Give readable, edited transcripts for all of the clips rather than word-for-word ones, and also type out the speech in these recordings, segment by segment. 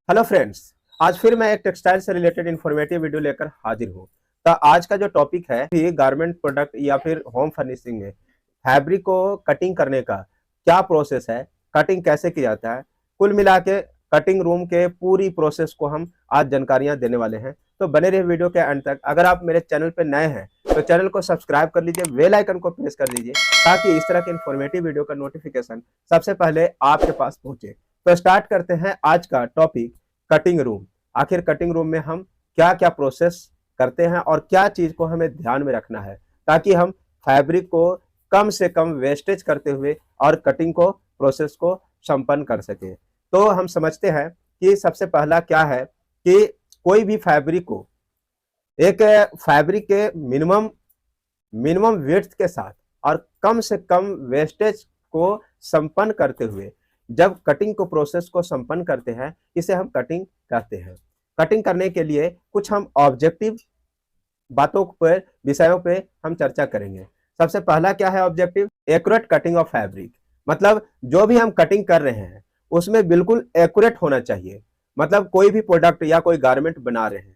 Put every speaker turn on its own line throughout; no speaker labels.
Hello friends. आज फिर मैं एक टेक्सटाइल से रिलेटेड इन्फॉर्मेटिव वीडियो लेकर हाजिर हूँ। तो आज का जो टॉपिक है कि गारमेंट प्रोडक्ट या फिर होम फर्निशिंग में फैब्रिक को कटिंग करने का क्या प्रोसेस है, कटिंग कैसे किया जाता है, कुल मिला के कटिंग रूम के पूरी प्रोसेस को हम आज जानकारियां देने वाले हैं। तो बने रहिए वीडियो के अंत तक। अगर आप मेरे चैनल पर नए हैं तो चैनल को सब्सक्राइब कर लीजिए, बेल आइकन को प्रेस कर दीजिए ताकि इस तरह के इन्फॉर्मेटिव वीडियो का नोटिफिकेशन सबसे पहले आपके पास पहुंचे। तो स्टार्ट करते हैं आज का टॉपिक, कटिंग रूम। आखिर कटिंग रूम में हम क्या क्या प्रोसेस करते हैं और क्या चीज को हमें ध्यान में रखना है ताकि हम फैब्रिक को कम से कम वेस्टेज करते हुए और कटिंग को प्रोसेस को संपन्न कर सके। तो हम समझते हैं कि सबसे पहला क्या है कि कोई भी फैब्रिक को एक फैब्रिक के मिनिमम मिनिमम विड्थ के साथ और कम से कम वेस्टेज को संपन्न करते हुए जब कटिंग को प्रोसेस को संपन्न करते हैं, इसे हम कटिंग कहते हैं। कटिंग करने के लिए कुछ हम ऑब्जेक्टिव बातों पर, विषयों पे हम चर्चा करेंगे। सबसे पहला क्या है objective? Accurate cutting of fabric. मतलब जो भी हम कटिंग कर रहे हैं उसमें बिल्कुल एक्यूरेट होना चाहिए। मतलब कोई भी प्रोडक्ट या कोई गारमेंट बना रहे हैं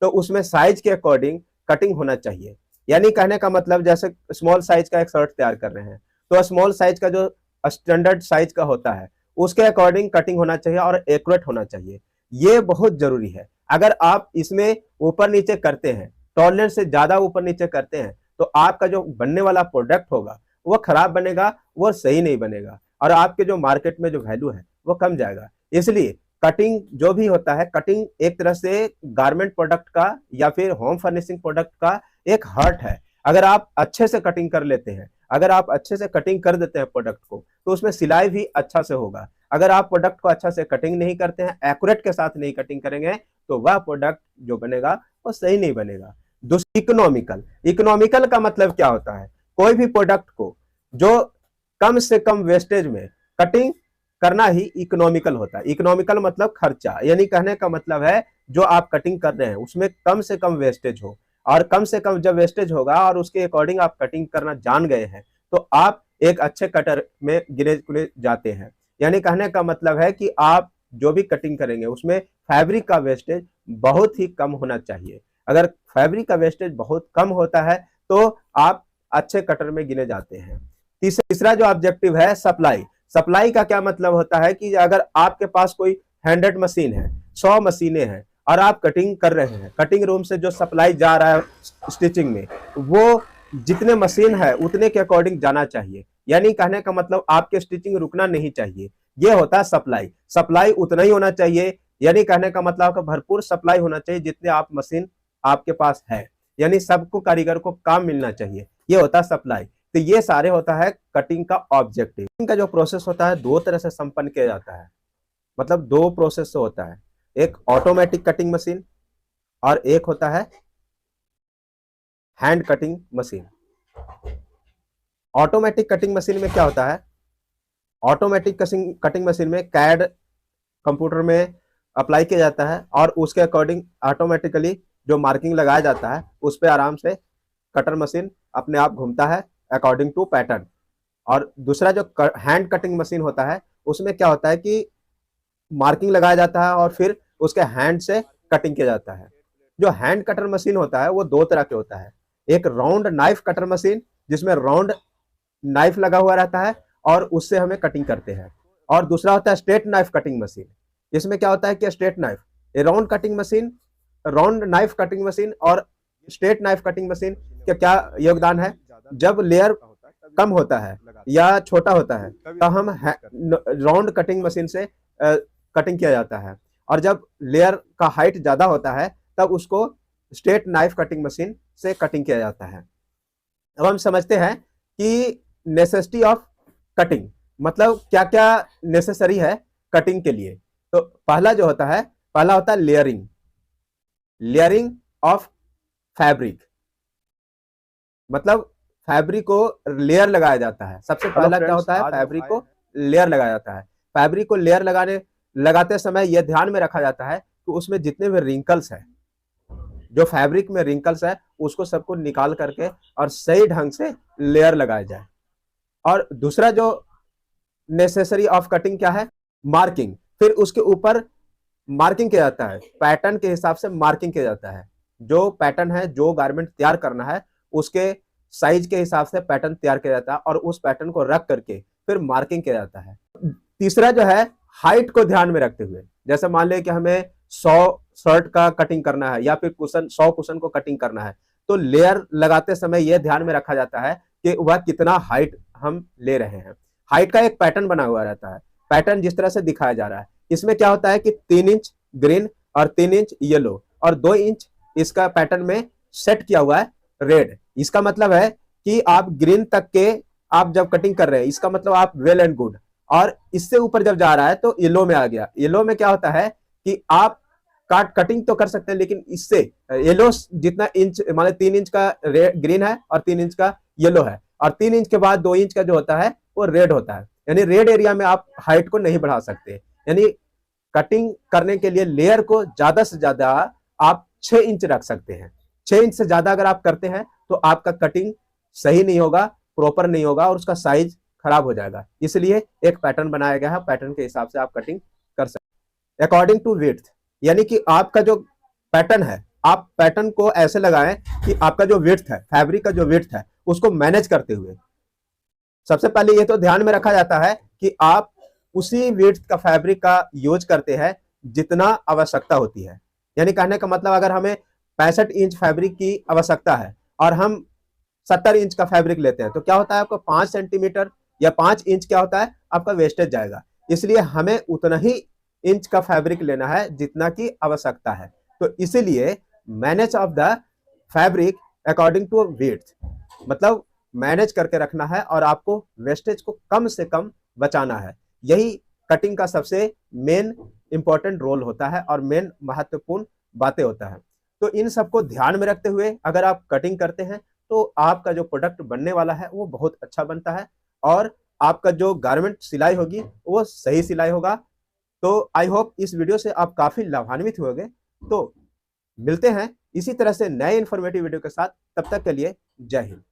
तो उसमें साइज के अकॉर्डिंग कटिंग होना चाहिए। यानी कहने का मतलब जैसे स्मॉल साइज का एक शर्ट तैयार कर रहे हैं तो स्मॉल साइज का जो स्टैंडर्ड साइज का होता है उसके अकॉर्डिंग कटिंग होना चाहिए और एक्यूरेट होना चाहिए। ये बहुत जरूरी है। अगर आप इसमें ऊपर नीचे करते हैं, टॉलरेंस से ज्यादा ऊपर नीचे करते हैं, तो आपका जो बनने वाला प्रोडक्ट होगा वो खराब बनेगा, वो सही नहीं बनेगा और आपके जो मार्केट में जो वैल्यू है वो कम जाएगा। इसलिए कटिंग जो भी होता है, कटिंग एक तरह से गारमेंट प्रोडक्ट का या फिर होम फर्निशिंग प्रोडक्ट का एक हार्ट है। अगर आप अच्छे से कटिंग कर लेते हैं, अगर आप अच्छे से कटिंग कर देते हैं प्रोडक्ट को, तो उसमें सिलाई भी अच्छा से होगा। अगर आप प्रोडक्ट को अच्छा से कटिंग नहीं करते हैं, एक्यूरेट के साथ नहीं कटिंग करेंगे, तो वह प्रोडक्ट जो बनेगा वो सही नहीं बनेगा। दूसरा, इकोनॉमिकल। इकोनॉमिकल का मतलब क्या होता है? कोई भी प्रोडक्ट को जो कम से कम वेस्टेज में कटिंग करना ही इकोनॉमिकल होता है। इकोनॉमिकल मतलब खर्चा, यानी कहने का मतलब है जो आप कटिंग कर रहे हैं उसमें कम से कम वेस्टेज हो, और कम से कम जब वेस्टेज होगा और उसके अकॉर्डिंग आप कटिंग करना जान गए हैं तो आप एक अच्छे कटर में गिने चुने जाते हैं। यानी कहने का मतलब है कि आप जो भी कटिंग करेंगे उसमें फैब्रिक का वेस्टेज बहुत ही कम होना चाहिए। अगर फैब्रिक का वेस्टेज बहुत कम होता है तो आप अच्छे कटर में गिने जाते हैं। तीसरा जो ऑब्जेक्टिव है, सप्लाई। सप्लाई का क्या मतलब होता है कि अगर आपके पास कोई 100 मशीन है, 100 मशीनें हैं और आप कटिंग कर रहे हैं, कटिंग रूम से जो सप्लाई जा रहा है स्टिचिंग में, वो जितने मशीन है उतने के अकॉर्डिंग जाना चाहिए। यानी कहने का मतलब आपके स्टिचिंग रुकना नहीं चाहिए। ये होता है सप्लाई। सप्लाई उतना ही होना चाहिए, यानी कहने का मतलब आपका भरपूर सप्लाई होना चाहिए जितने आप मशीन आपके पास है, यानी सबको कारीगर को काम मिलना चाहिए। ये होता है सप्लाई। तो ये सारे होता है कटिंग का ऑब्जेक्टिव। इनका जो प्रोसेस होता है दो तरह से संपन्न किया जाता है। मतलब दो प्रोसेस से होता है, एक ऑटोमेटिक कटिंग मशीन और एक होता है hand cutting machine. Automatic cutting machine में क्या होता है? ऑटोमेटिक कटिंग मशीन में कैड कंप्यूटर में अप्लाई किया जाता है और उसके अकॉर्डिंग ऑटोमेटिकली जो मार्किंग लगाया जाता है उस पर आराम से कटर मशीन अपने आप घूमता है अकॉर्डिंग टू पैटर्न। और दूसरा जो हैंड कटिंग मशीन होता है उसमें क्या होता है कि मार्किंग लगाया जाता है और फिर उसके हैंड से कटिंग किया जाता है। जो हैंड कटर मशीन होता है वो दो तरह के होता है। एक राउंड नाइफ कटर मशीन जिसमें राउंड नाइफ लगा हुआ रहता है और उससे हमें कटिंग करते हैं, और दूसरा होता है स्ट्रेट नाइफ कटिंग मशीन। इसमें क्या होता है कि straight knife, round cutting machine, round knife cutting machine और स्ट्रेट नाइफ कटिंग मशीन का क्या योगदान है? जब लेयर कम होता है या छोटा होता है तो हम राउंड कटिंग मशीन से कटिंग किया जाता है, और जब लेयर का हाइट ज्यादा होता है तब उसको स्ट्रेट नाइफ कटिंग मशीन से कटिंग किया जाता है। अब हम समझते हैं कि नेसेसिटी ऑफ कटिंग, मतलब क्या क्या नेसेसरी है कटिंग के लिए। तो पहला जो होता है, पहला होता है लेयरिंग। लेयरिंग ऑफ फैब्रिक, मतलब फैब्रिक को लेयर लगाया जाता है। सबसे पहला क्या होता है? फैब्रिक को लेयर लगाया जाता है। फैब्रिक को लेयर लगाते समय यह ध्यान में रखा जाता है कि उसमें जितने भी रिंकल्स है, जो फैब्रिक में रिंकल्स है उसको सबको निकाल करके और सही ढंग से लेयर लगाया जाए। और दूसरा जो नेसेसरी ऑफ कटिंग क्या है? मार्किंग। फिर उसके ऊपर मार्किंग किया जाता है, पैटर्न के हिसाब से मार्किंग किया जाता है। जो पैटर्न है, जो गारमेंट तैयार करना है, उसके साइज के हिसाब से पैटर्न तैयार किया जाता है और उस पैटर्न को रख करके फिर मार्किंग किया जाता है। तीसरा जो है, हाइट को ध्यान में रखते हुए, जैसे मान लें कि हमें 100 शर्ट का कटिंग करना है या फिर कुशन 100 कुशन को कटिंग करना है, तो लेयर लगाते समय यह ध्यान में रखा जाता है कि वह कितना हाइट हम ले रहे हैं। हाइट का एक पैटर्न बना हुआ रहता है, पैटर्न जिस तरह से दिखाया जा रहा है, इसमें क्या होता है कि 3 इंच ग्रीन और 3 इंच येलो और 2 इंच इसका पैटर्न में सेट किया हुआ है रेड। इसका मतलब है कि आप ग्रीन तक के आप जब कटिंग कर रहे हैं, इसका मतलब आप वेल एंड गुड। और इससे ऊपर जब जा रहा है तो येलो में आ गया। येलो में क्या होता है कि आप कटिंग तो कर सकते हैं, लेकिन इससे येलो जितना इंच, मान 3 इंच का ग्रीन है और 3 इंच का येलो है, और 3 इंच के बाद 2 इंच का जो होता है वो रेड होता है। यानी रेड एरिया में आप हाइट को नहीं बढ़ा सकते। यानी कटिंग करने के लिए लेयर को ज्यादा से ज्यादा आप 6 इंच रख सकते हैं। 6 इंच से ज्यादा अगर आप करते हैं तो आपका कटिंग सही नहीं होगा, प्रॉपर नहीं होगा और उसका साइज खराब हो जाएगा। इसलिए एक पैटर्न बनाया गया है, पैटर्न के हिसाब से आप कटिंग कर सकते हैं अकॉर्डिंग टू विड्थ। यानी कि आपका जो पैटर्न है, आप पैटर्न को ऐसे लगाएं कि आपका जो विड्थ है, फैब्रिक का जो विड्थ है, उसको मैनेज करते हुए सबसे पहले ये तो ध्यान में रखा जाता है कि आप उसी विड्थ का फैब्रिक का यूज करते हैं जितना आवश्यकता होती है। यानी कहने का मतलब, अगर हमें 65 इंच फैब्रिक की आवश्यकता है और हम 70 इंच का फैब्रिक लेते हैं, तो क्या होता है, आपको 5 सेंटीमीटर या 5 इंच क्या होता है, आपका वेस्टेज जाएगा। इसलिए हमें उतना ही इंच का फैब्रिक लेना है जितना की आवश्यकता है। तो इसीलिए manage of the fabric according to width, मतलब मैनेज करके रखना है और आपको वेस्टेज को कम से कम बचाना है। यही कटिंग का सबसे मेन इंपॉर्टेंट रोल होता है और मेन महत्वपूर्ण बातें होता है। तो इन सबको ध्यान में रखते हुए अगर आप कटिंग करते हैं तो आपका जो प्रोडक्ट बनने वाला है वो बहुत अच्छा बनता है और आपका जो गारमेंट सिलाई होगी वो सही सिलाई होगा। तो आई होप इस वीडियो से आप काफी लाभान्वित होंगे। तो मिलते हैं इसी तरह से नए इंफॉर्मेटिव वीडियो के साथ, तब तक के लिए जय हिंद।